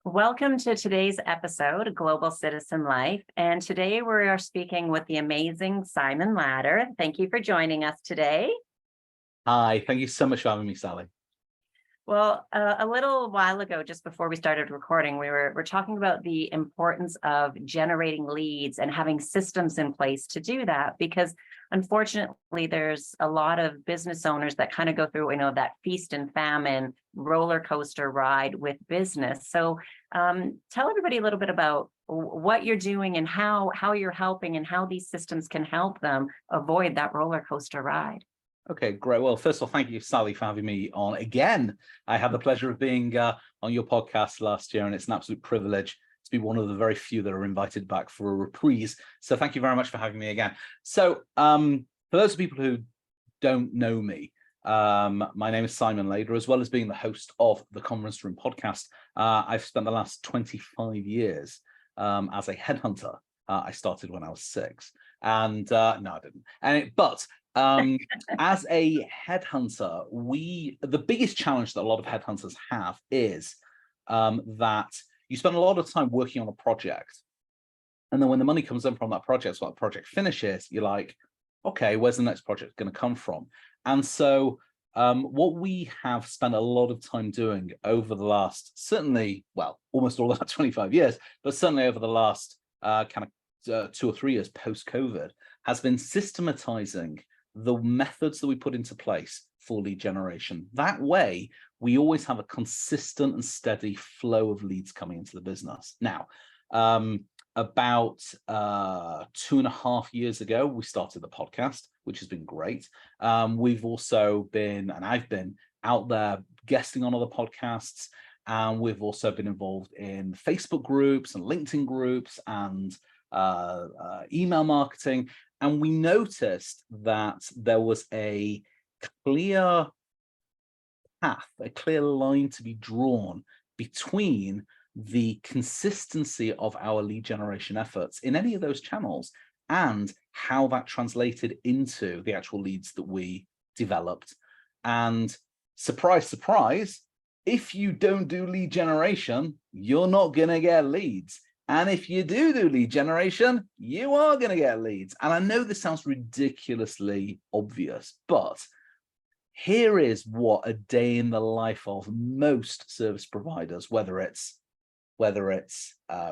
Welcome to today's episode, Global Citizen Life. And today we are speaking with the amazing Simon Ladder. Thank you for joining us today. Hi, thank you so much for having me, Sally. Well, a little while ago, just before we started recording, we were talking about the importance of generating leads and having systems in place to do that, because unfortunately, there's a lot of business owners that kind of go through, that feast and famine roller coaster ride with business. So tell everybody a little bit about what you're doing and how you're helping and how these systems can help them avoid that roller coaster ride. Okay, great. Well, first of all, thank you, Sally, for having me on again. I had the pleasure of being on your podcast last year, and it's an absolute privilege to be one of the very few that are invited back for a reprise. So thank you very much for having me again. So for those people who don't know me, my name is Simon Ladder. As well as being the host of the Conference Room podcast, I've spent the last 25 years as a headhunter. I started when I was 6, and no, I didn't. But as a headhunter, the biggest challenge that a lot of headhunters have is that you spend a lot of time working on a project, and then when the money comes in from that project, so that project finishes, you're like, okay, where's the next project going to come from? And so what we have spent a lot of time doing over the last, certainly, well, almost all of that 25 years, but certainly over the last 2 or 3 years post-COVID, has been systematizing the methods that we put into place for lead generation. That way, we always have a consistent and steady flow of leads coming into the business. Now, about 2.5 years ago, we started the podcast, which has been great. We've also been, and I've been out there guesting on other podcasts, and we've also been involved in Facebook groups and LinkedIn groups and email marketing. And we noticed that there was a clear path, a clear line to be drawn between the consistency of our lead generation efforts in any of those channels and how that translated into the actual leads that we developed. And surprise, surprise, if you don't do lead generation, you're not going to get leads. And if you do lead generation, you are going to get leads. And I know this sounds ridiculously obvious, but here is what a day in the life of most service providers, whether it's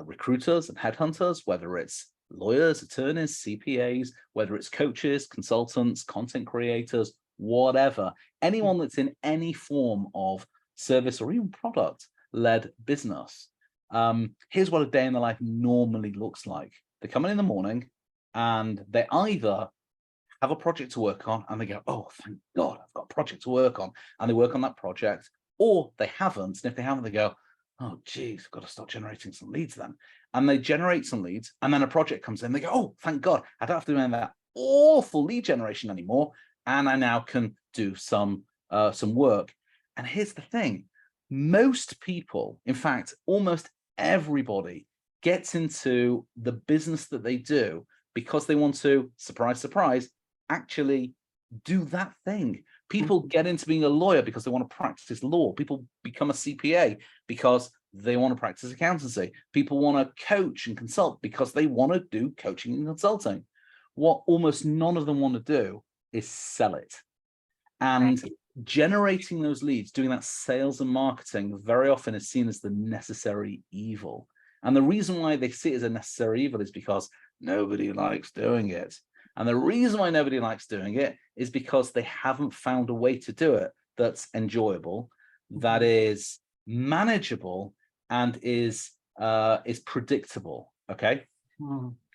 recruiters and headhunters, whether it's lawyers, attorneys, CPAs, whether it's coaches, consultants, content creators, whatever, anyone that's in any form of service or even product-led business. Here's what a day in the life normally looks like. They come in the morning and they either have a project to work on and they go, oh, thank God, I've got a project to work on. And they work on that project, or they haven't. And if they haven't, they go, oh, geez, I've got to start generating some leads then. And they generate some leads, and then a project comes in. They go, oh, thank God, I don't have to do any of that awful lead generation anymore. And I now can do some work. And here's the thing. Most people, in fact, almost everybody gets into the business that they do because they want to, surprise, surprise, actually do that thing. People get into being a lawyer because they want to practice law. People become a CPA because they want to practice accountancy. People want to coach and consult because they want to do coaching and consulting. What almost none of them want to do is sell it. And generating those leads, doing that sales and marketing very often is seen as the necessary evil. And the reason why they see it as a necessary evil is because nobody likes doing it. And the reason why nobody likes doing it is because they haven't found a way to do it that's enjoyable, that is manageable, and is predictable. Okay.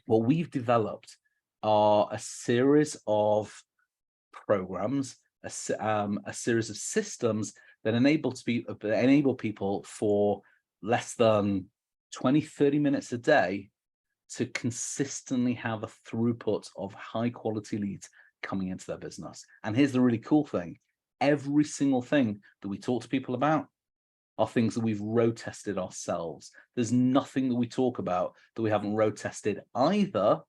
What we've developed are a series of programs, a series of systems that enable people for less than 20-30 minutes a day to consistently have a throughput of high quality leads coming into their business. And here's the really cool thing. Every single thing that we talk to people about are things that we've road tested ourselves. There's nothing that we talk about that we haven't road tested either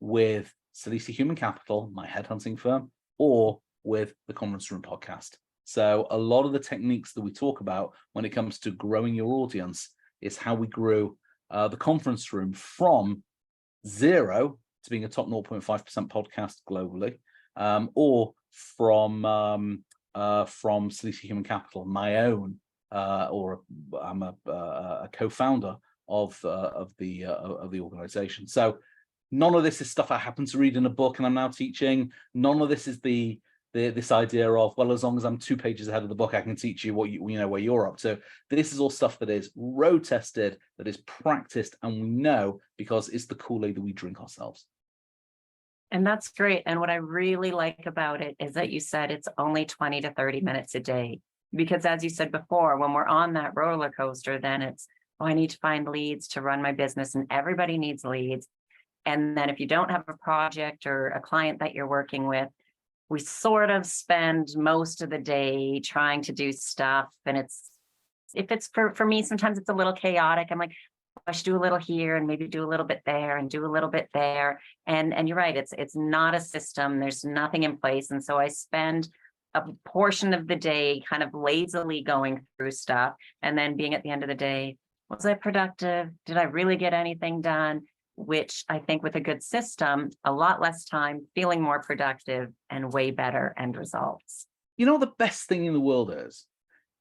with Salisi Human Capital, my headhunting firm, or with the Conference Room podcast. So a lot of the techniques that we talk about when it comes to growing your audience is how we grew the conference room from 0 to being a top 0.5% podcast globally, or from Salisi Human Capital, my own, or I'm a co-founder of the organization. So none of this is stuff I happen to read in a book and I'm now teaching. None of this is this idea of, well, as long as I'm 2 pages ahead of the book, I can teach you what you know where you're up to. This is all stuff that is road tested, that is practiced, and we know because it's the Kool-Aid that we drink ourselves. And that's great. And what I really like about it is that you said it's only 20 to 30 minutes a day. Because as you said before, when we're on that roller coaster, then it's, oh, I need to find leads to run my business, and everybody needs leads. And then if you don't have a project or a client that you're working with, we sort of spend most of the day trying to do stuff. And if it's for me, sometimes it's a little chaotic. I'm like, I should do a little here and maybe do a little bit there and do a little bit there. And you're right, it's not a system. There's nothing in place. And so I spend a portion of the day kind of lazily going through stuff, and then being at the end of the day, was I productive? Did I really get anything done? Which I think with a good system, a lot less time, feeling more productive, and way better end results. You know, the best thing in the world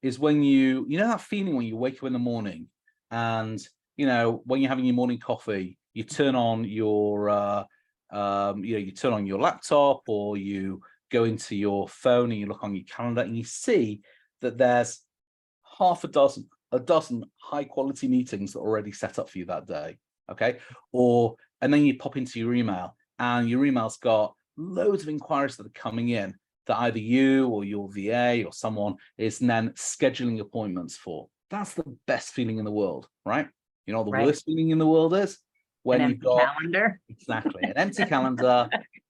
is when you know that feeling when you wake up in the morning and, you know, when you're having your morning coffee, you turn on your, you turn on your laptop or you go into your phone and you look on your calendar and you see that there's a dozen high quality meetings that are already set up for you that day. Okay. And then you pop into your email and your email's got loads of inquiries that are coming in that either you or your VA or someone is then scheduling appointments for. That's the best feeling in the world, right? You know, the worst feeling in the world is when you've got calendar. Exactly an empty calendar,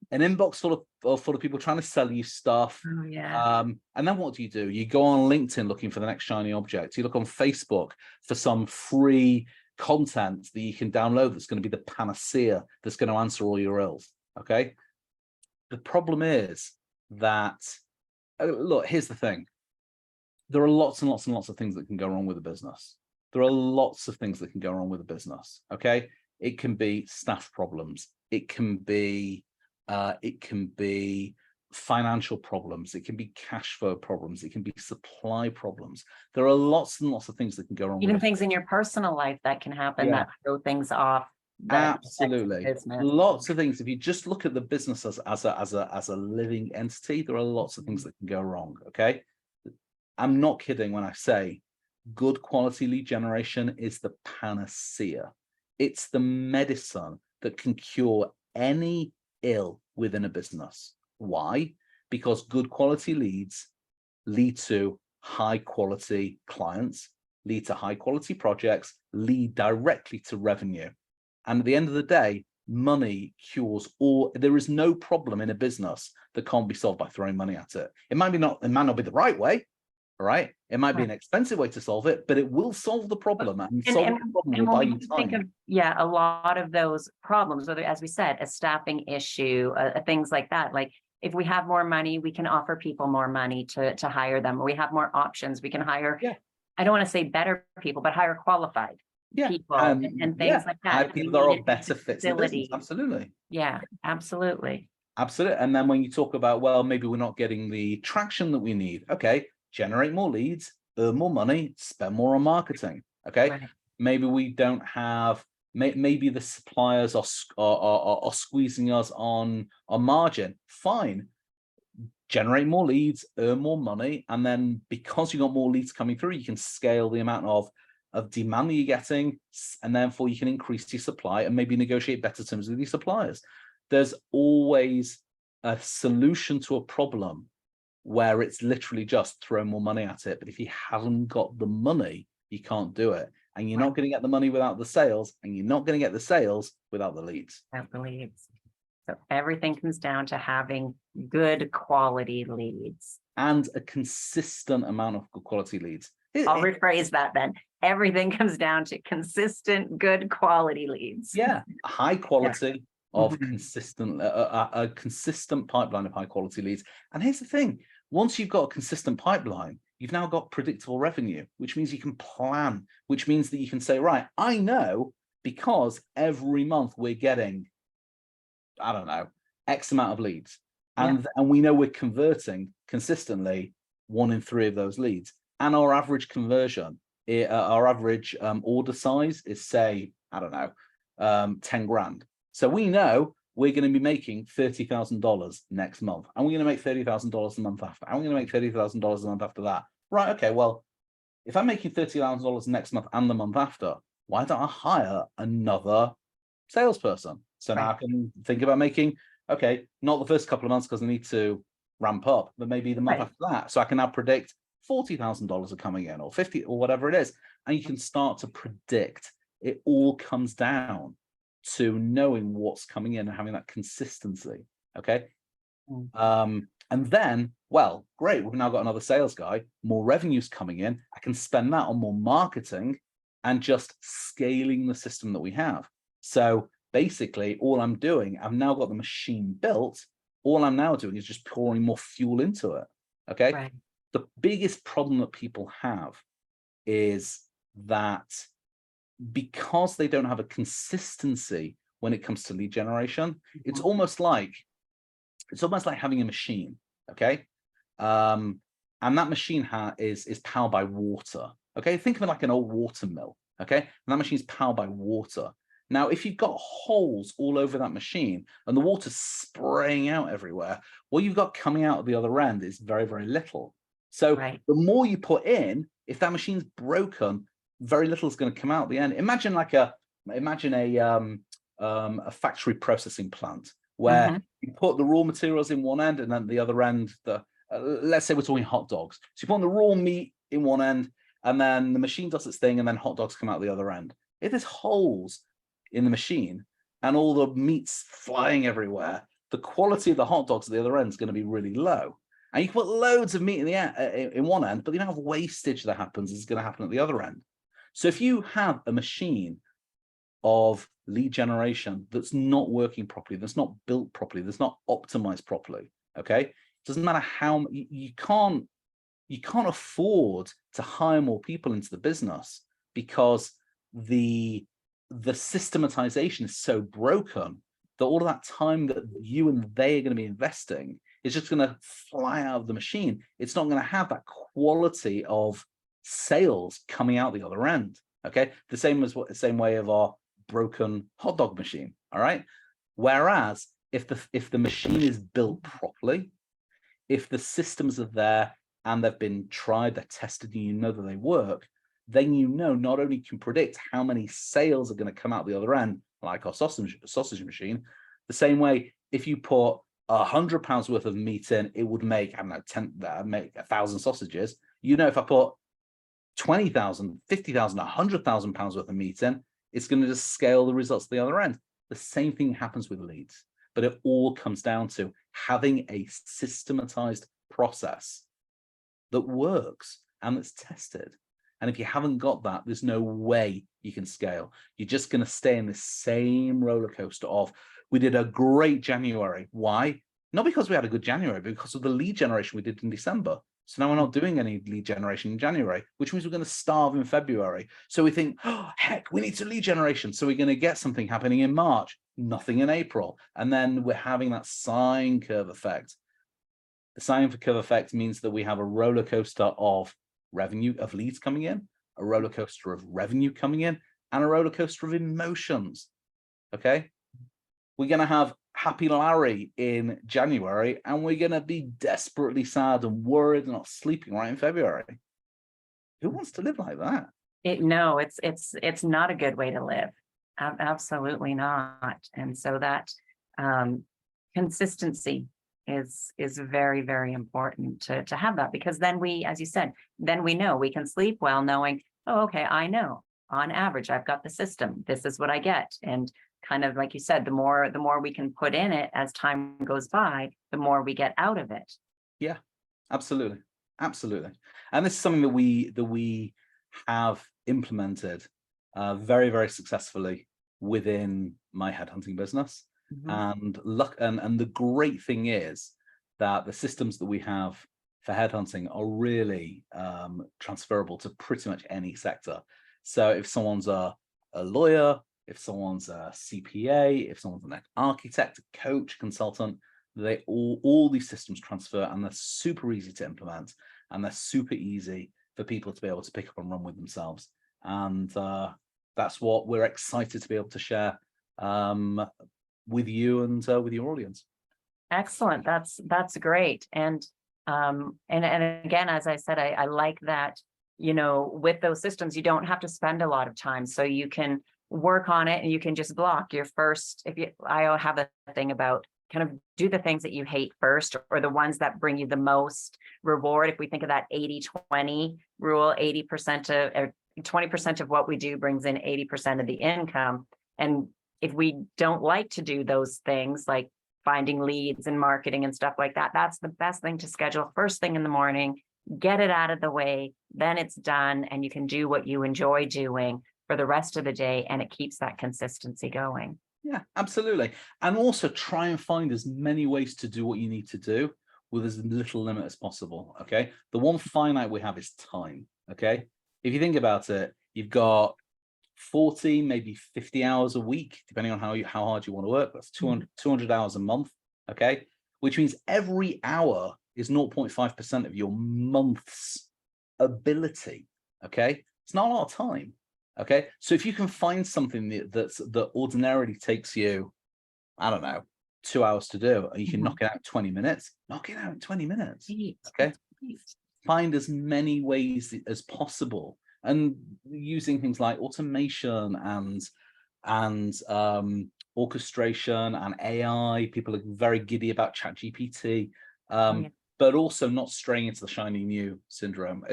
an inbox full of people trying to sell you stuff. Oh, yeah. And then what do? You go on LinkedIn looking for the next shiny object. You look on Facebook for some free content that you can download that's going to be the panacea that's going to answer all your ills. Okay. The problem is that, look, here's the thing. There are lots and lots and lots of things that can go wrong with a business. There are lots of things that can go wrong with a business. Okay. It can be staff problems. It can be financial problems. It can be cash flow problems. It can be supply problems. There are lots and lots of things that can go wrong. Even things in your personal life that can happen that throw things off. Absolutely. Lots of things. If you just look at the business as a living entity, there are lots of things that can go wrong. Okay. I'm not kidding when I say good quality lead generation is the panacea. It's the medicine that can cure any ill within a business. Why? Because good quality leads lead to high quality clients, lead to high quality projects, lead directly to revenue. And at the end of the day, money cures all. There is no problem in a business that can't be solved by throwing money at it. It might not be the right way. All right. It might be an expensive way to solve it, but it will solve the problem. And solving the problem will buy you time. Think of, a lot of those problems, whether, as we said, a staffing issue, things like that. Like if we have more money, we can offer people more money to hire them. Or we have more options. We can hire, I don't want to say better people, but higher qualified people and things like that. People that are better fit in the business. Absolutely. Yeah, absolutely. Absolutely. And then when you talk about, well, maybe we're not getting the traction that we need. Okay. Generate more leads, earn more money, spend more on marketing. Okay. Right. Maybe we don't have, maybe the suppliers are squeezing us on margin. Fine. Generate more leads, earn more money. And then because you got more leads coming through, you can scale the amount of demand that you're getting, and therefore you can increase your supply and maybe negotiate better terms with your suppliers. There's always a solution to a problem where it's literally just throw more money at it. But if you haven't got the money, you can't do it. And you're not going to get the money without the sales, and you're not going to get the sales without the leads. Without the leads. So everything comes down to having good quality leads. And a consistent amount of good quality leads. I'll rephrase that then. Everything comes down to consistent, good quality leads. Yeah, high quality of consistent, a consistent pipeline of high quality leads. And here's the thing. Once you've got a consistent pipeline, you've now got predictable revenue, which means you can plan, which means that you can say, right, I know because every month we're getting, I don't know, X amount of leads. And we know we're converting consistently 1 in 3 of those leads. And our average conversion, our average order size is, say, I don't know, 10 grand. So we know we're going to be making $30,000 next month. And we're going to make $30,000 a month after. And we're going to make $30,000 a month after that. Right. Okay. Well, if I'm making $30,000 next month and the month after, why don't I hire another salesperson? So now I can think about making, okay, not the first couple of months because I need to ramp up, but maybe the month after that. So I can now predict $40,000 are coming in, or 50, or whatever it is. And you can start to predict. It all comes down to knowing what's coming in and having that consistency. Okay. And then, well, great, we've now got another sales guy, more revenues coming in. I can spend that on more marketing and just scaling the system that we have. So basically, all I'm doing, I've now got the machine built. All I'm now doing is just pouring more fuel into it. Okay. The biggest problem that people have is that because they don't have a consistency when it comes to lead generation, it's almost like having a machine. Okay. And that machine is powered by water. Okay. Think of it like an old water mill. Okay. And that machine is powered by water. Now, if you've got holes all over that machine and the water's spraying out everywhere, what you've got coming out at the other end is very, very little. So the more you put in, if that machine's broken, very little is going to come out at the end. Imagine a factory processing plant where you put the raw materials in one end and then the other end, let's say we're talking hot dogs. So you put the raw meat in one end and then the machine does its thing and then hot dogs come out the other end. If there's holes in the machine and all the meat's flying everywhere, the quality of the hot dogs at the other end is going to be really low. And you can put loads of meat in one end, but the amount of wastage that happens is going to happen at the other end. So if you have a machine of lead generation that's not working properly, that's not built properly, that's not optimized properly, okay, it doesn't matter how you can't afford to hire more people into the business because the systematization is so broken that all of that time that you and they are going to be investing is just going to fly out of the machine. It's not going to have that quality of sales coming out the other end. Okay, the same way of our broken hot dog machine. All right. Whereas if the machine is built properly, if the systems are there and they've been tried, they're tested, and you know that they work, then you know not only can predict how many sales are going to come out the other end, like our sausage machine, the same way if you put £100 worth of meat in, it would make, I don't know, make 1,000 sausages. You know, if I put 20,000, 50,000, 100,000 pounds worth of meat in, it's going to just scale the results at the other end. The same thing happens with leads, but it all comes down to having a systematized process that works and that's tested. And if you haven't got that, there's no way you can scale. You're just going to stay in the same roller coaster of, we did a great January. Why? Not because we had a good January, but because of the lead generation we did in December. So now we're not doing any lead generation in January, which means we're going to starve in February. So we think, oh, heck, we need some lead generation. So we're going to get something happening in March, nothing in April. And then we're having that sine curve effect. The sine curve effect means that we have a roller coaster of revenue, of leads coming in, a roller coaster of revenue coming in, and a roller coaster of emotions. Okay. We're going to have Happy Larry in January, and we're going to be desperately sad and worried and not sleeping right in February. Who wants to live like that? No, it's not a good way to live. Absolutely not. And so that consistency is very, very important to have that, because then we, as you said, then we know we can sleep well knowing, oh, okay, I know on average, I've got the system. This is what I get. And kind of like you said, the more we can put in it as time goes by, the more we get out of it. Yeah, absolutely. Absolutely. And this is something that we have implemented very, very successfully within my headhunting business. And the great thing is that the systems that we have for headhunting are really transferable to pretty much any sector. So if someone's a lawyer, if someone's a CPA, if someone's an architect, a coach, consultant, they all these systems transfer, and they're super easy to implement, and they're super easy for people to be able to pick up and run with themselves. And that's what we're excited to be able to share with you and with your audience. Excellent. That's great. And again, as I said, I like that, with those systems, you don't have to spend a lot of time. So you can work on it and you can just block your first, I have a thing about kind of do the things that you hate first, or the ones that bring you the most reward. If we think of that 80-20 rule, 80% or 20% of what we do brings in 80% of the income. And if we don't like to do those things like finding leads and marketing and stuff like that, that's the best thing to schedule first thing in the morning, get it out of the way, then it's done, and you can do what you enjoy doing for the rest of the day, and it keeps that consistency going. Yeah, absolutely. And also try and find as many ways to do what you need to do with as little limit as possible. Okay. The one finite we have is time. Okay. If you think about it, you've got 40, maybe 50 hours a week, depending on how hard you want to work. That's 200 hours a month. Okay. Which means every hour is 0.5% of your month's ability. Okay. It's not a lot of time. Okay, so if you can find something that ordinarily takes you, I don't know, 2 hours to do, and you can knock it out in 20 minutes, knock it out in 20 minutes. Okay, find as many ways as possible, and using things like automation and orchestration and AI. People are very giddy about ChatGPT, but also not straying into the shiny new syndrome.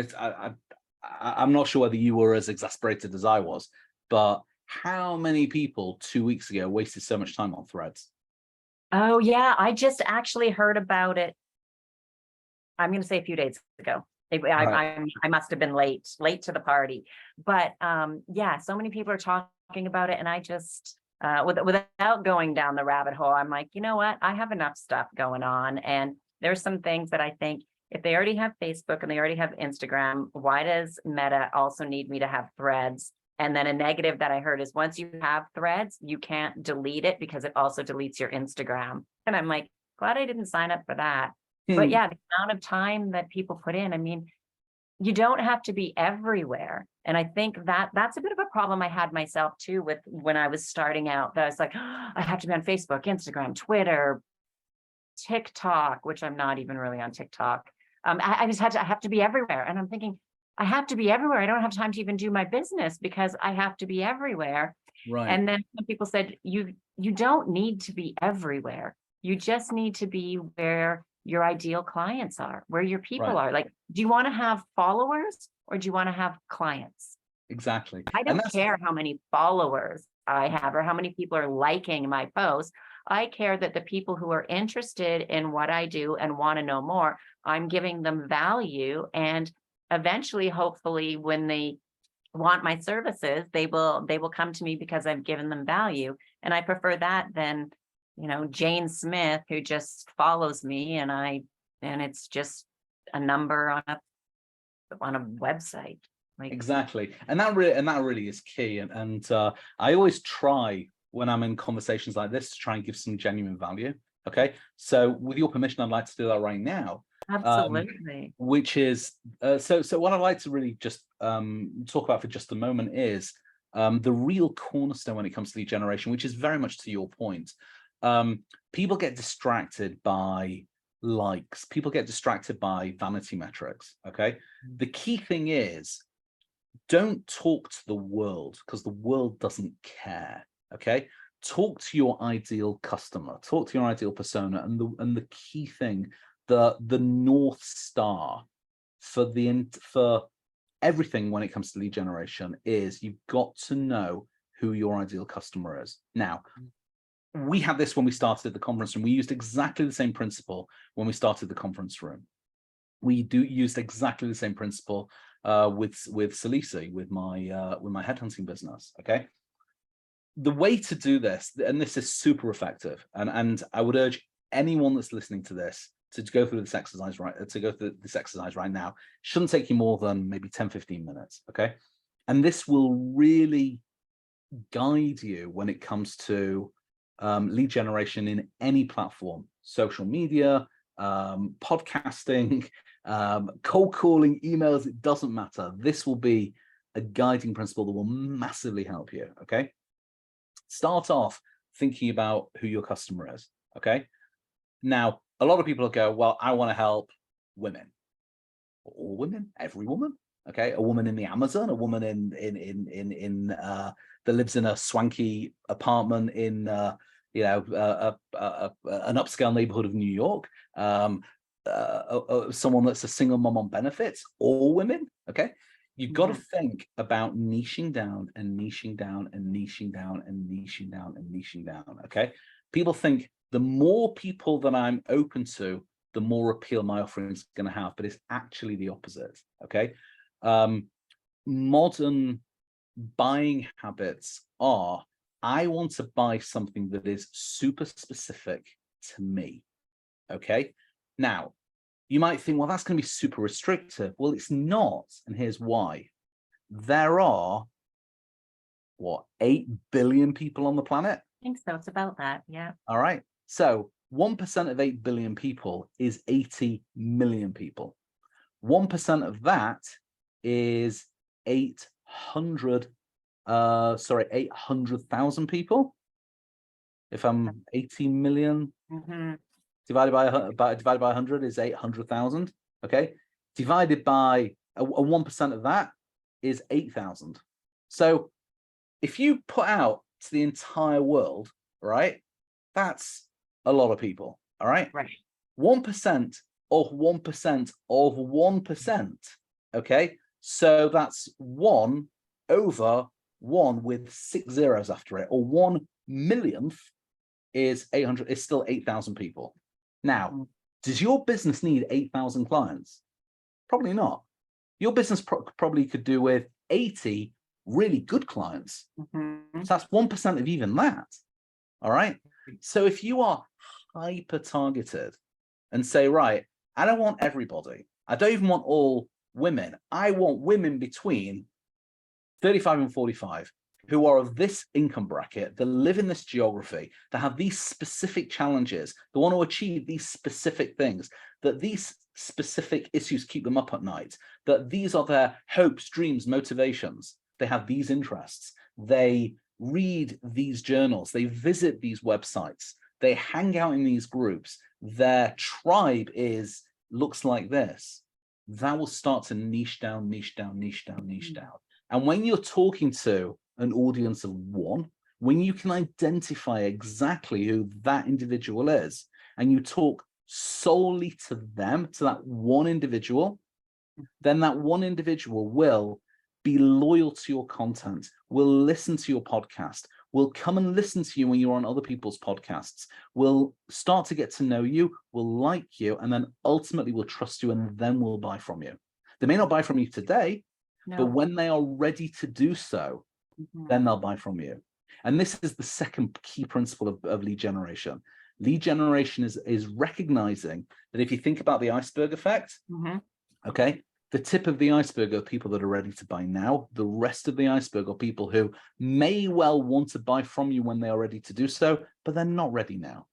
I'm not sure whether you were as exasperated as I was, but how many people 2 weeks ago wasted so much time on Threads? Oh, yeah. I just actually heard about it. I'm going to say a few days ago. I must have been late to the party. But yeah, so many people are talking about it. And I just, without going down the rabbit hole, I'm like, you know what? I have enough stuff going on. And there's some things that I think, if they already have Facebook and they already have Instagram, why does Meta also need me to have Threads? And then a negative that I heard is once you have Threads, you can't delete it because it also deletes your Instagram. And I'm like, glad I didn't sign up for that. But yeah, the amount of time that people put in, I mean, you don't have to be everywhere. And I think that's a bit of a problem I had myself too with when I was starting out, that I was like, oh, I have to be on Facebook, Instagram, Twitter, TikTok, which I'm not even really on TikTok. I have to be everywhere. And I'm thinking, I have to be everywhere. I don't have time to even do my business because I have to be everywhere. Right. And then some people said, you don't need to be everywhere. You just need to be where your ideal clients are, where your people are. Like, do you want to have followers or do you want to have clients? Exactly. I don't care how many followers I have or how many people are liking my posts. I care that the people who are interested in what I do and want to know more, I'm giving them value. And eventually, hopefully, when they want my services, they will come to me because I've given them value. And I prefer that than, Jane Smith, who just follows me and it's just a number on a website. Like, exactly. And that really is key. And I always try, when I'm in conversations like this, to try and give some genuine value. Okay. So with your permission, I'd like to do that right now. Absolutely. Which is, so what I'd like to really just talk about for just a moment is the real cornerstone when it comes to lead generation, which is very much to your point. People get distracted by likes. People get distracted by vanity metrics. Okay. The key thing is, don't talk to the world because the world doesn't care. Okay. Talk to your ideal customer, talk to your ideal persona, and the key thing, the North Star for everything when it comes to lead generation is you've got to know who your ideal customer is. Now, we had this when we started the conference room. We used exactly the same principle when we started the conference room. We used exactly the same principle with Salisi, with my headhunting business. Okay. The way to do this, and this is super effective, and I would urge anyone that's listening to this to go through this exercise right now. Shouldn't take you more than maybe 10-15 minutes. Okay. And this will really guide you when it comes to lead generation in any platform, social media, podcasting, cold calling, emails, it doesn't matter. This will be a guiding principle that will massively help you. Okay. Start off thinking about who your customer is. Okay. Now, a lot of people will go, well, I want to help women. All women, every woman. Okay. A woman in the Amazon, a woman that lives in a swanky apartment in an upscale neighborhood of New York. Someone that's a single mom on benefits. All women. Okay. You've got to think about niching down and niching down and niching down and niching down and niching down. Okay. People think the more people that I'm open to, the more appeal my offering is going to have, but it's actually the opposite. Okay. Modern buying habits are, I want to buy something that is super specific to me. Okay. Now, you might think, well, that's going to be super restrictive. Well, it's not. And here's why. There are, 8 billion people on the planet? I think so. It's about that. Yeah. All right. So 1% of 8 billion people is 80 million people. 1% of that is 800,000 people. If I'm 18 million divided by 100 is 800,000. Okay. Divided by a 1% of that is 8,000. So if you put out to the entire world, right, that's a lot of people. All right. Right. 1% of 1% of 1%. Okay. So that's 1 over 1 with 6 zeros after it, or 1 millionth is 800, is still 8,000 people. Now, does your business need 8,000 clients? Probably not. Your business probably could do with 80 really good clients. So that's 1% of even that. All right. So if you are hyper targeted and say, right, I don't want everybody. I don't even want all women. I want women between 35 and 45 who are of this income bracket, that live in this geography, that have these specific challenges, that want to achieve these specific things, that these specific issues keep them up at night, that these are their hopes, dreams, motivations. They have these interests. They read these journals. They visit these websites. They hang out in these groups. Their tribe looks like this. That will start to niche down, niche down, niche down, niche down. And when you're talking to an audience of 1, when you can identify exactly who that individual is, and you talk solely to them, to that one individual, then that one individual will be loyal to your content, will listen to your podcast, will come and listen to you when you're on other people's podcasts, will start to get to know you, will like you, and then ultimately will trust you, and then will buy from you. They may not buy from you today, but when they are ready to do so, then they'll buy from you. And this is the second key principle of lead generation. Lead generation is recognizing that if you think about the iceberg effect, okay, the tip of the iceberg are people that are ready to buy now. The rest of the iceberg are people who may well want to buy from you when they are ready to do so, but they're not ready now.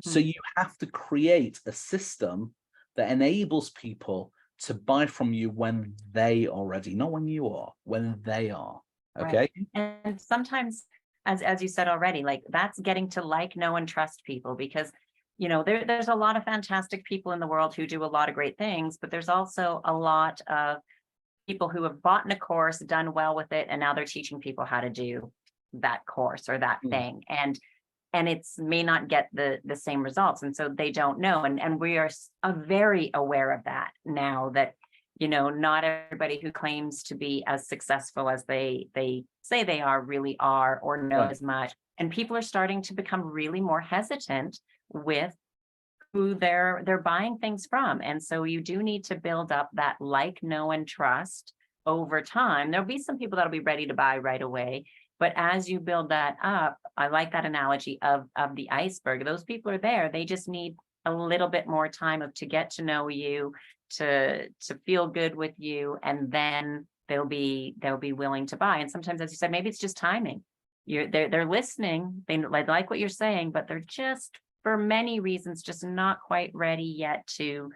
So you have to create a system that enables people to buy from you when they are ready, not when you are, when they are. Okay. Right. And sometimes, as you said already, like that's getting to like, know, and trust people, because there's a lot of fantastic people in the world who do a lot of great things, but there's also a lot of people who have bought in a course, done well with it, and now they're teaching people how to do that course or that thing. And it's may not get the same results. And so they don't know. And we are very aware of that now, that not everybody who claims to be as successful as they say they are really are, or know as much. And people are starting to become really more hesitant with who they're buying things from. And so you do need to build up that like, know, and trust over time. There'll be some people that'll be ready to buy right away. But as you build that up, I like that analogy of the iceberg. Those people are there. They just need a little bit more time to get to know you, to feel good with you, and then they'll be willing to buy. And sometimes, as you said, maybe it's just timing. They're listening, they like what you're saying, but they're just, for many reasons, just not quite ready yet to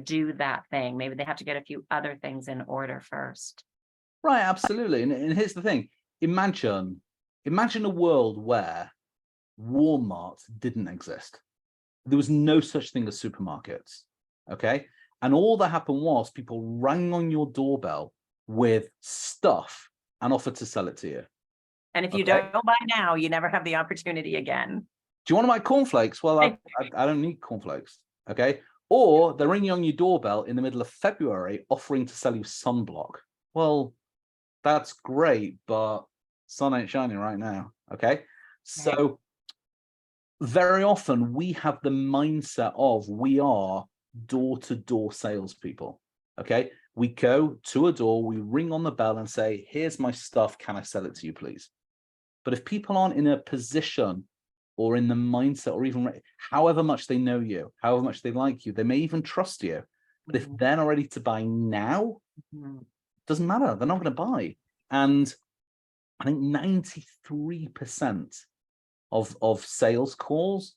do that thing. Maybe they have to get a few other things in order first. Right, absolutely. And here's the thing. Imagine a world where Walmart didn't exist. There was no such thing as supermarkets. Okay. And all that happened was people rang on your doorbell with stuff and offered to sell it to you. And if you don't buy now, you never have the opportunity again. Do you want to buy cornflakes? Well, I don't need cornflakes. Okay. Or they're ringing on your doorbell in the middle of February offering to sell you sunblock. Well, that's great, but sun ain't shining right now. Okay. So very often we have the mindset of we are door-to-door salespeople. Okay. We go to a door, we ring on the bell and say, here's my stuff. Can I sell it to you, please? But if people aren't in a position or in the mindset, or even however much they know you, however much they like you, they may even trust you. But if they're not ready to buy now, doesn't matter. They're not going to buy. And I think 93% of sales calls,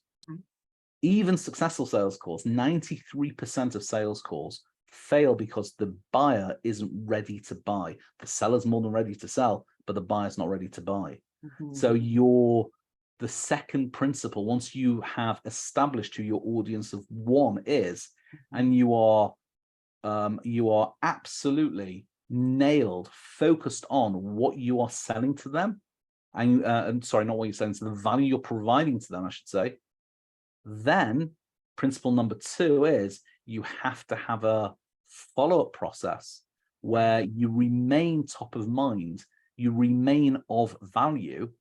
even successful sales calls, 93% of sales calls fail because the buyer isn't ready to buy. The seller's more than ready to sell, but the buyer's not ready to buy. So the second principle, once you have established who your audience of one is, and you are absolutely nailed, focused on what you are selling to them, and sorry, not what you're selling to them, the value you're providing to them, I should say, then principle number 2 is you have to have a follow-up process where you remain top of mind, you remain of value,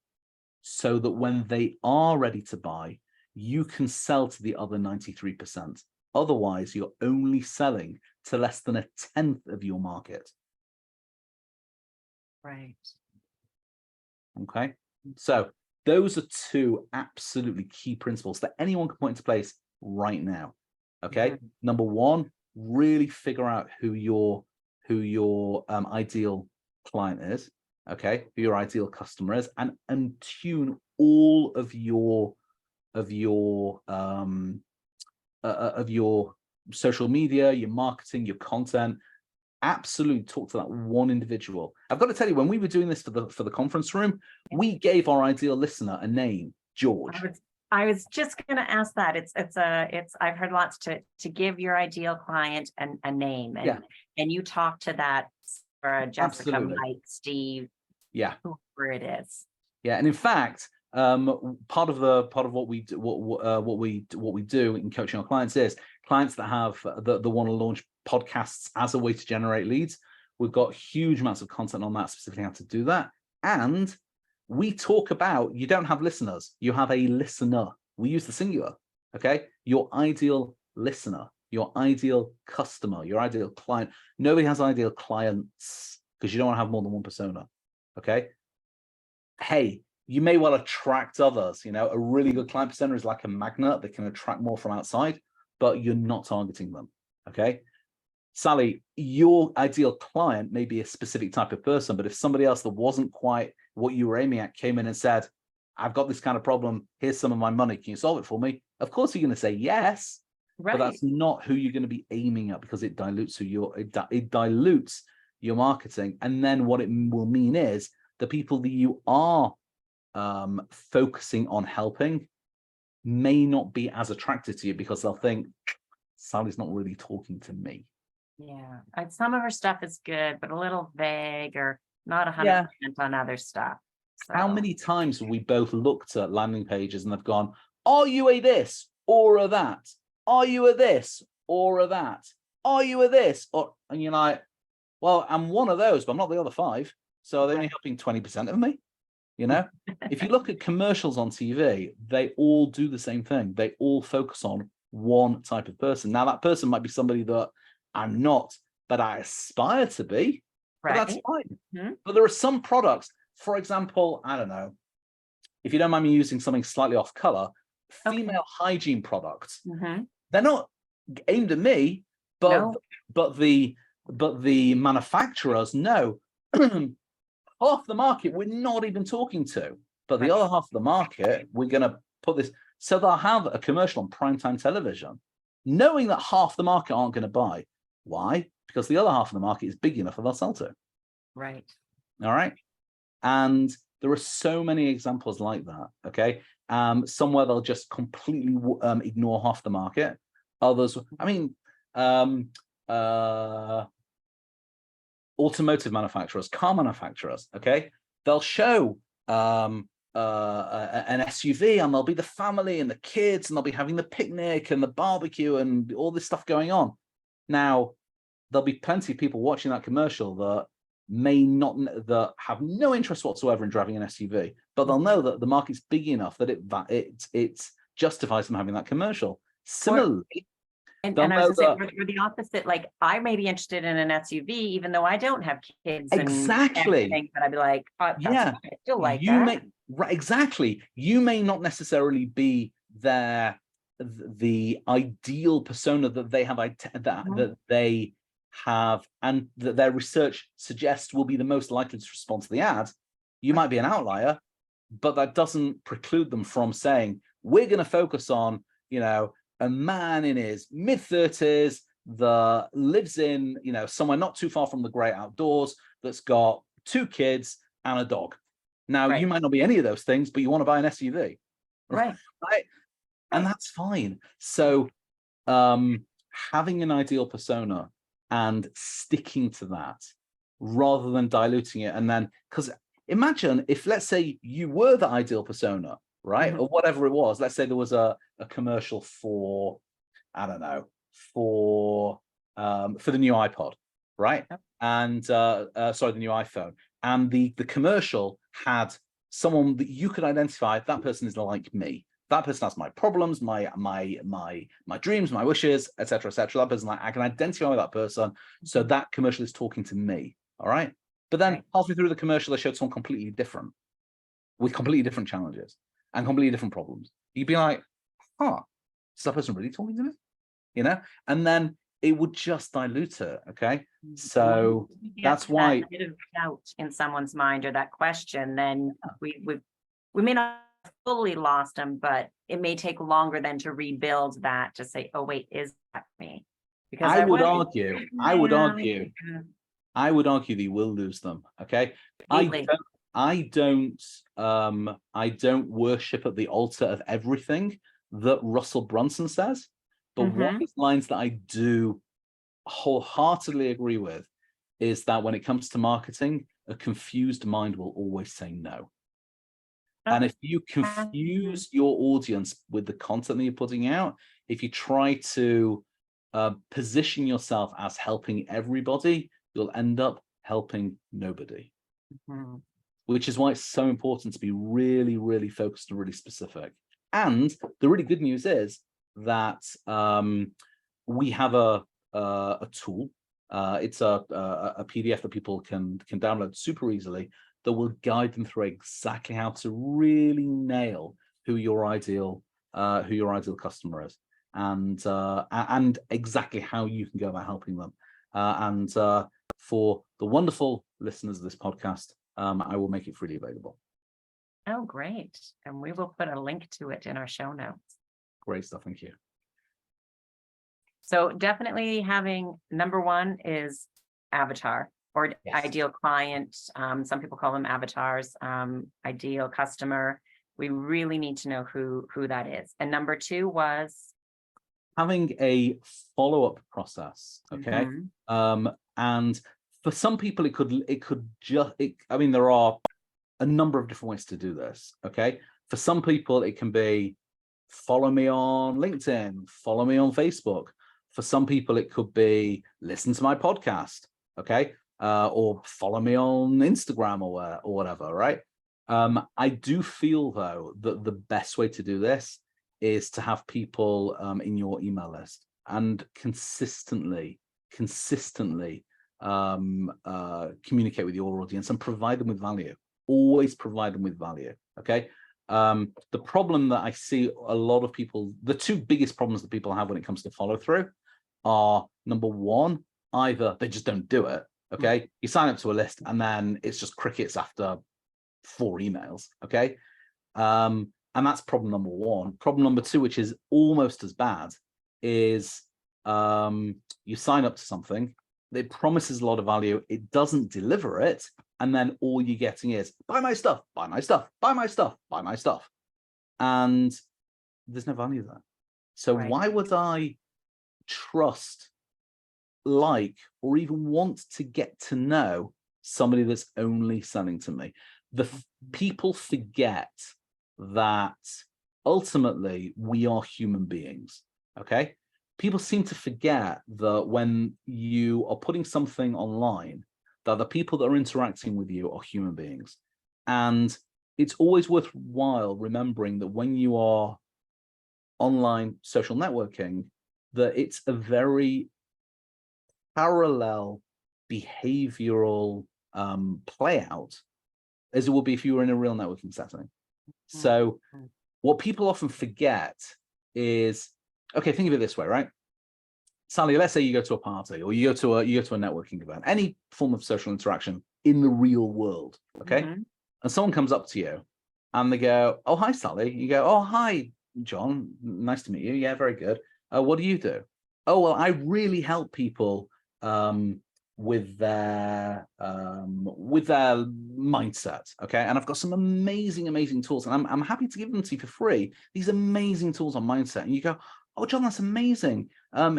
so that when they are ready to buy, you can sell to the other 93%. Otherwise, you're only selling to less than 1/10 of your market. Right. Okay. So those are 2 absolutely key principles that anyone can put into place right now. Okay. Number 1, really figure out who your ideal client is. Okay, who your ideal customer is, and tune all of your social media, your marketing, your content. Absolutely talk to that one individual. I've got to tell you, when we were doing this for the conference room, we gave our ideal listener a name, George. I was just going to ask that. It's I've heard lots to give your ideal client a name, and you talk to that for Jessica, Absolutely. Mike, Steve, whoever it is. Yeah, and in fact, part of what we do, what we do in coaching our clients is clients that have the want to launch podcasts as a way to generate leads. We've got huge amounts of content on that, specifically how to do that, and we talk about, you don't have listeners, you have a listener. We use the singular. Okay, your ideal listener, your ideal customer, your ideal client. Nobody has ideal clients because you don't want to have more than one persona. Okay. Hey, you may well attract others. You know, a really good client persona is like a magnet that can attract more from outside, but you're not targeting them. Okay. Sally, your ideal client may be a specific type of person, but if somebody else that wasn't quite what you were aiming at came in and said, I've got this kind of problem, here's some of my money, can you solve it for me? Of course you're going to say yes, but that's not who you're going to be aiming at, because it dilutes it dilutes your marketing. And then what it will mean is the people that you are focusing on helping may not be as attracted to you, because they'll think, Sally's not really talking to me. Yeah, some of her stuff is good, but a little vague, or not 100% on other stuff. So. How many times have we both looked at landing pages and they've gone, are you a this or a that? Are you a this or a that? Are you a this? And you're like, well, I'm one of those, but I'm not the other 5. So they're only helping 20% of me. You know, if you look at commercials on TV, they all do the same thing. They all focus on one type of person. Now, that person might be somebody that I'm not, but I aspire to be. But that's fine. But there are some products, for example, I don't know, if you don't mind me using something slightly off color, female hygiene products. they're not aimed at me, but No. but the manufacturers know half the market we're not even talking to, but the Right. other half of the market we're going to put this. So they'll have a commercial on primetime television, knowing that half the market aren't going to buy. Why? Because the other half of the market is big enough that they'll sell to. Right. All right. And there are so many examples like that. Okay. Somewhere they'll just completely ignore half the market. Others, I mean, automotive manufacturers, car manufacturers, okay, they'll show an SUV, and there'll be the family and the kids, and they'll be having the picnic and the barbecue and all this stuff going on. Now, there'll be plenty of people watching that commercial that may not, that have no interest whatsoever in driving an SUV, but they'll know that the market's big enough that it justifies them having that commercial. Similarly, And they'll I was know gonna say, we're the opposite. Like, I may be interested in an SUV, even though I don't have kids and exactly. everything, but I'd be like, oh, that's Yeah, fine. I still like you that. may, right, exactly. You may not necessarily be the ideal persona that they have that they have, and that their research suggests will be the most likely to respond to the ad. You might be an outlier, but that doesn't preclude them from saying, we're going to focus on, a man in his mid-30s that lives in, somewhere not too far from the great outdoors, that's got 2 kids and a dog. Now, Right. you might not be any of those things, but you want to buy an SUV. Right. Right. And that's fine. So having an ideal persona and sticking to that rather than diluting it. And then, because imagine if, let's say, you were the ideal persona, right? Or whatever it was. Let's say there was a commercial for, I don't know, for the new iPod, right? Yep. And sorry, the new iPhone. And the commercial had someone that you could identify, that person is like me. That person has my problems, my dreams, my wishes, etc., etc. That person, like, I can identify with that person. So that commercial is talking to me. All right. But then halfway through the commercial, they showed someone completely different, with completely different challenges and completely different problems. You'd be like, is that person really talking to me? And then it would just dilute it. Okay. So that's why, that bit of doubt in someone's mind, or that question, then we may not have fully lost them, but it may take longer than to rebuild that, to say, oh wait, is that me? Because I would argue that you will lose them. Okay. I don't worship at the altar of everything that Russell Brunson says, but one of his lines that I do wholeheartedly agree with is that when it comes to marketing, a confused mind will always say no. And if you confuse your audience with the content that you're putting out, if you try to position yourself as helping everybody, you'll end up helping nobody. Which is why it's so important to be really, really focused and really specific. And the really good news is that we have a tool. It's a PDF that people can download super easily, that will guide them through exactly how to really nail who your ideal customer is, and exactly how you can go about helping them. And for the wonderful listeners of this podcast, I will make it freely available. Oh, great. And we will put a link to it in our show notes. Great stuff. Thank you. So definitely having, number one is avatar, or ideal client. Some people call them avatars, ideal customer. We really need to know who that is. And number 2 was having a follow-up process. Okay. And for some people, there are a number of different ways to do this. Okay. For some people, it can be follow me on LinkedIn, follow me on Facebook. For some people, it could be listen to my podcast. Okay. Or follow me on Instagram or whatever. Right. I do feel, though, that the best way to do this is to have people in your email list and consistently communicate with your audience and provide them with value. Always provide them with value. Okay. The problem that I see a lot of people, the two biggest problems that people have when it comes to follow through are, number one, either they just don't do it. Okay, you sign up to a list and then it's just crickets after 4 emails. Okay, and that's problem number one. Problem number two, which is almost as bad, is you sign up to something, it promises a lot of value, it doesn't deliver it, and then all you're getting is buy my stuff, buy my stuff, buy my stuff, buy my stuff. And there's no value there. So Right. why would I trust, like, or even want to get to know somebody that's only selling to me? People forget that ultimately we are human beings. Okay, people seem to forget that when you are putting something online, that the people that are interacting with you are human beings. And it's always worthwhile remembering that when you are online social networking, that it's a very parallel behavioral play out as it would be if you were in a real networking setting. So what people often forget is, okay, think of it this way, right? Sally, let's say you go to a party or you go to a networking event, any form of social interaction in the real world, okay? And someone comes up to you and they go, oh, hi, Sally. You go, oh, hi, John. Nice to meet you. Yeah, very good. What do you do? Oh, well, I really help people with their mindset, okay? And I've got some amazing tools, and I'm happy to give them to you for free. These amazing tools on mindset. And you go, oh, John, that's amazing.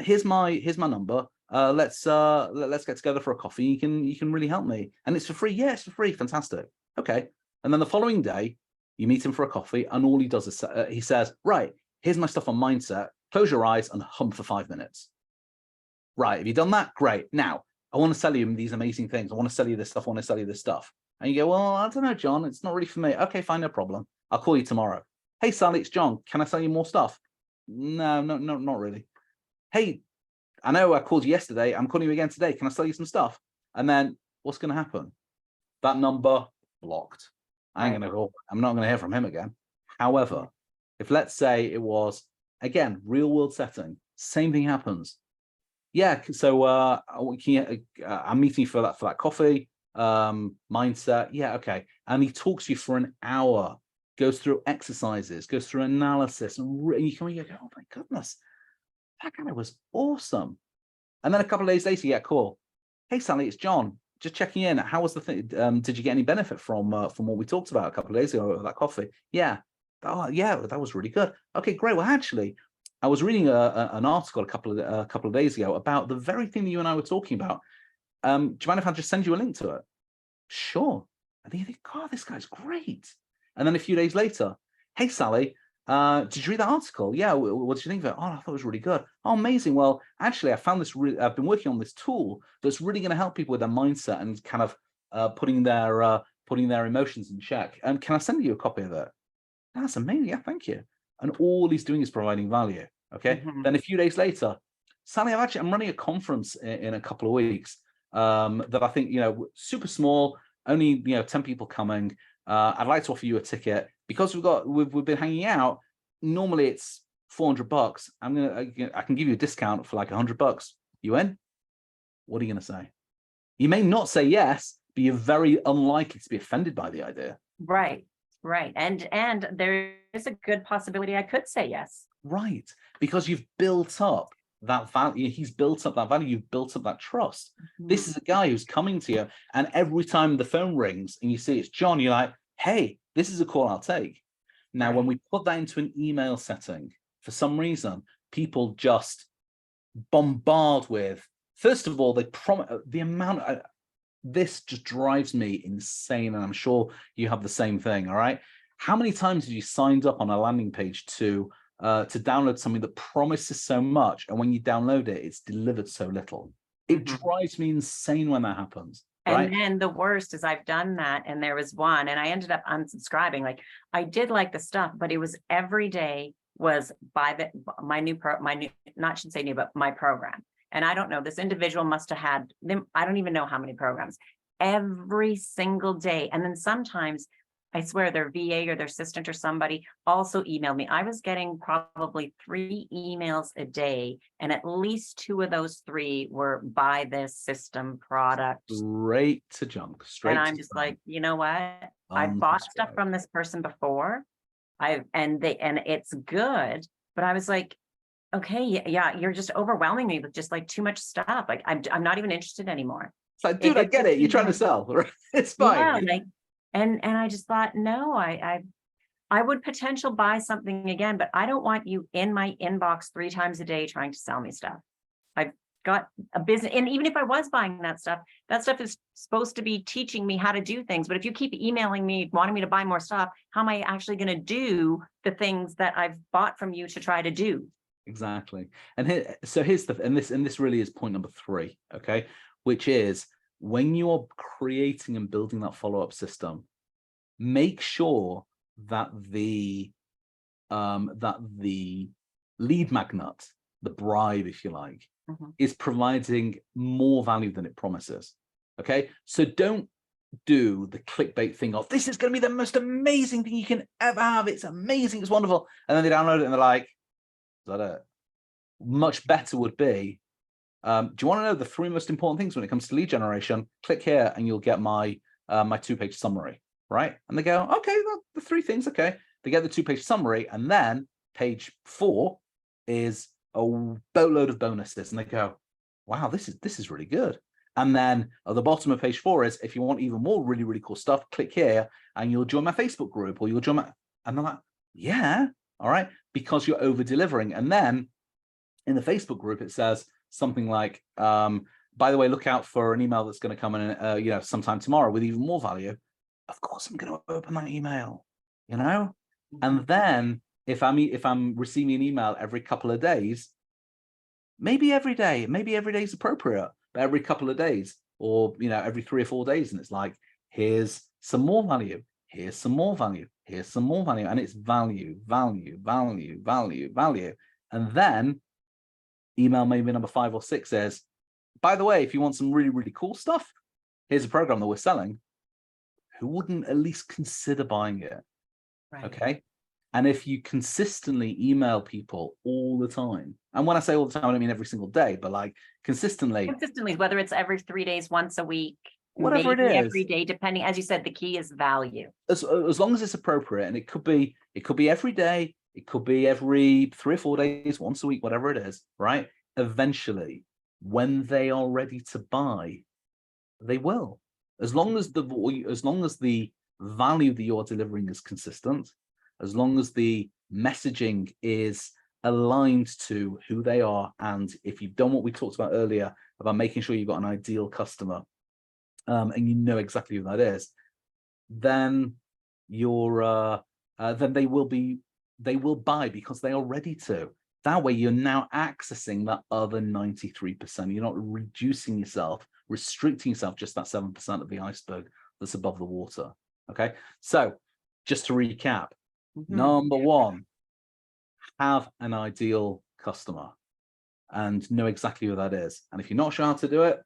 Here's my number. Let's get together for a coffee. You can really help me, and it's for free. Yeah, it's for free. Fantastic. Okay. And then the following day, you meet him for a coffee, and all he does is he says, right, here's my stuff on mindset. Close your eyes and hum for 5 minutes. Right. Have you done that? Great. Now, I want to sell you these amazing things. I want to sell you this stuff. I want to sell you this stuff. And you go, well, I don't know, John. It's not really for me. Okay, fine, no problem. I'll call you tomorrow. Hey, Sally, it's John. Can I sell you more stuff? No, not really. Hey, I know I called you yesterday. I'm calling you again today. Can I sell you some stuff? And then what's going to happen? That number blocked. I'm not going to hear from him again. However, if let's say it was, again, real world setting, same thing happens. Yeah, so I'm meeting you for that coffee, mindset. Yeah, okay. And he talks to you for an hour, goes through exercises, goes through analysis, and you come and you go, oh my goodness, that guy was awesome. And then a couple of days later, you get a call. Hey, Sally, it's John. Just checking in. How was the thing? Did you get any benefit from what we talked about a couple of days ago at that coffee? Yeah. Oh, yeah, that was really good. Okay, great. Well, actually, I was reading an article a couple of days ago about the very thing that you and I were talking about. Do you mind if I just send you a link to it? Sure. And then you think, God, this guy's great. And then a few days later, hey, Sally, did you read that article? Yeah. What did you think of it? Oh, I thought it was really good. Oh, amazing. Well, actually, I found this. I've been working on this tool that's really going to help people with their mindset and kind of putting their emotions in check. And can I send you a copy of it? That's amazing. Yeah, thank you. And all he's doing is providing value. Okay. Then a few days later, Sally, I'm running a conference in a couple of weeks that I think, super small, only 10 people coming. I'd like to offer you a ticket because we've been hanging out. Normally it's $400. I can give you a discount for like $100. You in? What are you going to say? You may not say yes, but you're very unlikely to be offended by the idea. Right. And there is a good possibility I could say yes. Right. Because you've built up that value. He's built up that value. You've built up that trust. This is a guy who's coming to you, and every time the phone rings and you see it's John, you're like, hey, this is a call I'll take. Now, when we put that into an email setting, for some reason, people just bombard with, first of all, they the amount of, this just drives me insane. And I'm sure you have the same thing. All right. How many times have you signed up on a landing page to download something that promises so much, and when you download it, it's delivered so little? It drives me insane when that happens. Right? And then the worst is I've done that, and there was one, and I ended up unsubscribing. Like, I did like the stuff, but it was every day was my program. And I don't know, this individual must have had them. I don't even know how many programs every single day. And then sometimes I swear their VA or their assistant or somebody also emailed me. I was getting probably 3 emails a day, and at least 2 of those 3 were buy this system product. Straight to junk, And straight I'm to just spam. like, you know what? I've bought stuff Unsubscribe. from this person before. And it's good, but I was like, okay, yeah, you're just overwhelming me with just like too much stuff. Like I'm not even interested anymore. It's like, dude, I It get just it. You're seemed trying to like, sell. It's yeah, fine. like, and I just thought, no, I would potential buy something again, but I don't want you in my inbox 3 times a day trying to sell me stuff. I've got a business, and even if I was buying that stuff is supposed to be teaching me how to do things. But if you keep emailing me, wanting me to buy more stuff, how am I actually going to do the things that I've bought from you to try to do? Exactly. And here's the and this really is point number 3, okay, which is when you're creating and building that follow-up system, make sure that the lead magnet, the bribe, if you like, is providing more value than it promises. Okay, so don't do the clickbait thing of this is going to be the most amazing thing you can ever have. It's amazing, it's wonderful, and then they download it and they're like, is that it? Much better would be, do you want to know the 3 most important things when it comes to lead generation? Click here and you'll get my 2-page summary, right? And they go, okay, the 3 things, okay. They get the 2-page summary, and then page 4 is a boatload of bonuses, and they go, wow, this is really good. And then at the bottom of page 4 is, if you want even more really, really cool stuff, click here and you'll join my Facebook group, or you'll join my, and they're like, yeah, all right, because you're over delivering. And then in the Facebook group, it says something like, by the way, look out for an email that's going to come in, sometime tomorrow with even more value. Of course, I'm going to open that email, And then if I'm receiving an email every couple of days, maybe every day is appropriate, but every couple of days, or every 3 or 4 days, and it's like, here's some more value, here's some more value, here's some more value, and it's value, value, value, value, value, and then email maybe number 5 or 6 is, by the way, if you want some really, really cool stuff, here's a program that we're selling. Who wouldn't at least consider buying it? Right. Okay. And if you consistently email people all the time, and when I say all the time, I don't mean every single day, but like consistently, whether it's every 3 days, once a week, whatever it maybe is, every day, depending, as you said, the key is value. As long as it's appropriate, and it could be every day, it could be every 3 or 4 days, once a week, whatever it is, right? Eventually, when they are ready to buy, they will. As long as the value that you're delivering is consistent, as long as the messaging is aligned to who they are, and if you've done what we talked about earlier about making sure you've got an ideal customer, and you know exactly who that is, then then they will buy because they are ready to. That way, you're now accessing that other 93%. You're not reducing yourself, restricting yourself, just that 7% of the iceberg that's above the water. Okay, so just to recap, number 1, have an ideal customer and know exactly who that is. And if you're not sure how to do it,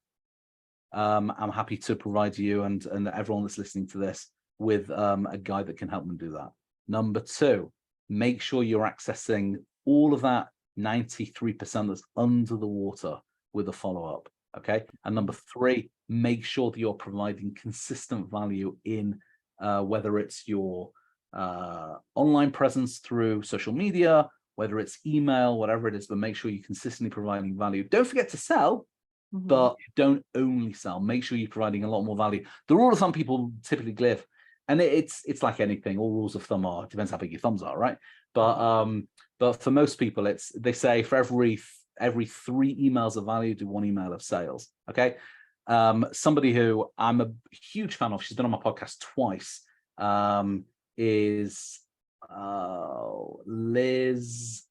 I'm happy to provide you and everyone that's listening to this with a guide that can help them do that. Number 2, make sure you're accessing all of that 93% that's under the water with a follow-up. Okay. And number 3, make sure that you're providing consistent value in whether it's your online presence through social media, whether it's email, whatever it is, but make sure you're consistently providing value. Don't forget to sell, but don't only sell. Make sure you're providing a lot more value. The rule of thumb people typically give, and it's like anything, all rules of thumb are, it depends how big your thumbs are, right? But for most people, they say for every 3 emails of value, do 1 email of sales. Okay. Somebody who I'm a huge fan of, she's been on my podcast twice, is Liz.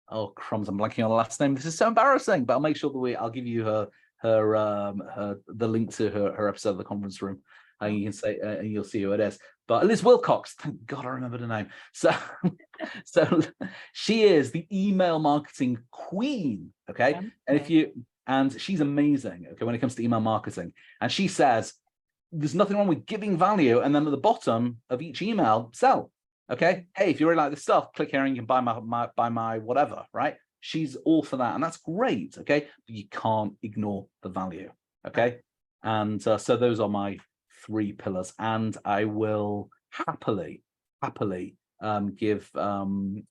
Oh crumbs, I'm blanking on the last name. This is so embarrassing, but I'll make sure that I'll give you the link to her episode of the conference room, and you can say and you'll see who it is. But Liz Wilcox, thank God I remembered her name. So she is the email marketing queen. Okay. And she's amazing. Okay, when it comes to email marketing, and she says, there's nothing wrong with giving value, and then at the bottom of each email, sell. Okay, hey, if you really like this stuff, click here and you can buy my whatever, right? She's all for that, and that's great. Okay, but you can't ignore the value. Okay, and so those are my 3 pillars, and I will happily give the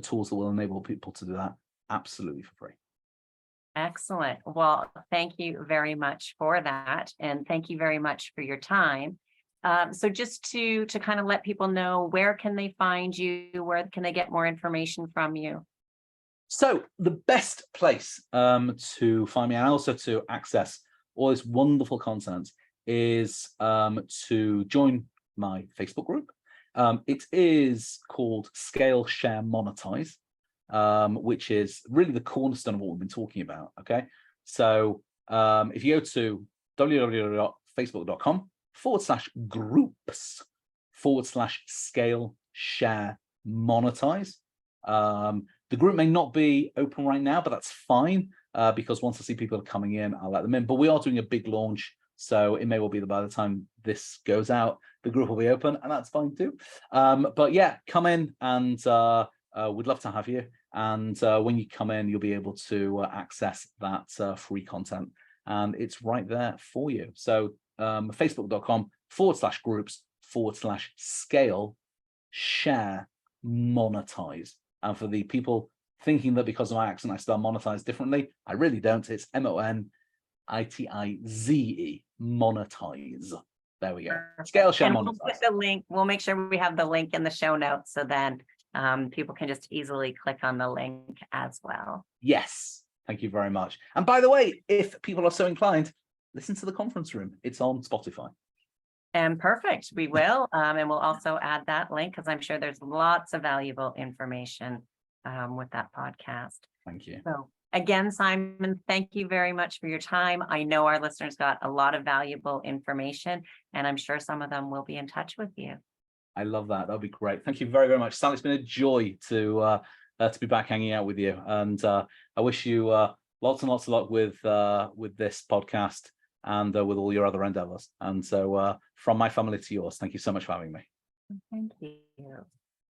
tools that will enable people to do that absolutely for free. Excellent. Well, thank you very much for that. And thank you very much for your time. So just to kind of let people know, where can they find you? Where can they get more information from you? So the best place to find me, and also to access all this wonderful content, is to join my Facebook group. It is called Scale, Share, Monetize, which is really the cornerstone of what we've been talking about. Okay, so if you go to www.facebook.com/groups/scale, share, monetize. The group may not be open right now, but that's fine, because once I see people coming in, I'll let them in. But we are doing a big launch, so it may well be that by the time this goes out, the group will be open, and that's fine too. But yeah, come in, and we'd love to have you. And when you come in, you'll be able to access that free content, and it's right there for you. So facebook.com/groups/scale, share, monetize. And for the people thinking that because of my accent I spell monetize differently, I really don't. It's MONETIZE, monetize. There we go. Scale, share, And monetize. we'll put the link. We'll make sure we have the link in the show notes, so then people can just easily click on the link as well. Yes, thank you very much. And by the way, if people are so inclined, listen to the conference room. It's on Spotify. And perfect, we will. And we'll also add that link, because I'm sure there's lots of valuable information with that podcast. Thank you. So again, Simon, thank you very much for your time. I know our listeners got a lot of valuable information, and I'm sure some of them will be in touch with you. I love that. That'll be great. Thank you very, very much, Sally. It's been a joy to be back hanging out with you, and I wish you lots and lots of luck with this podcast, and with all your other endeavors. And so from my family to yours, thank you so much for having me. Thank you.